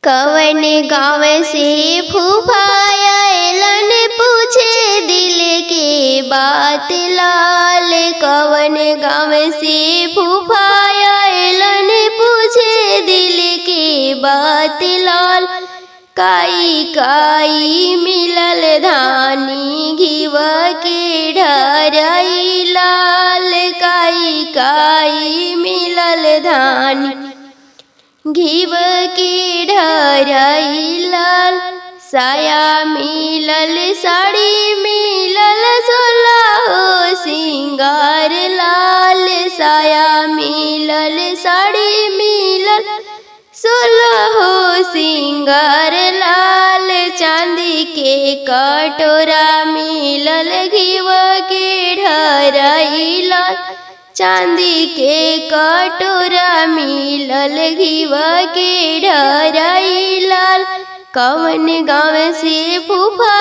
कवन गाँव से फूफाया एलन पूछे दिल के बात लाल। कवन गाँव से फूफाया एलन पूछे दिल के बात लाल। काई काई मिलल धानी घिवा के ढरई लाल। काई काई मिलल धानी घिव के ढरई लाल। साया मिलल साड़ी मिलल सोलह सिंगार लाल। साया मिलल साड़ी मिलल सोलह सिंगार लाल। चांदी के कटोरा मिलल घिव के ढरई लाल। चांदी के कटोरा मिलल घिव के ढरई लाल। कवन गाँव से फूफा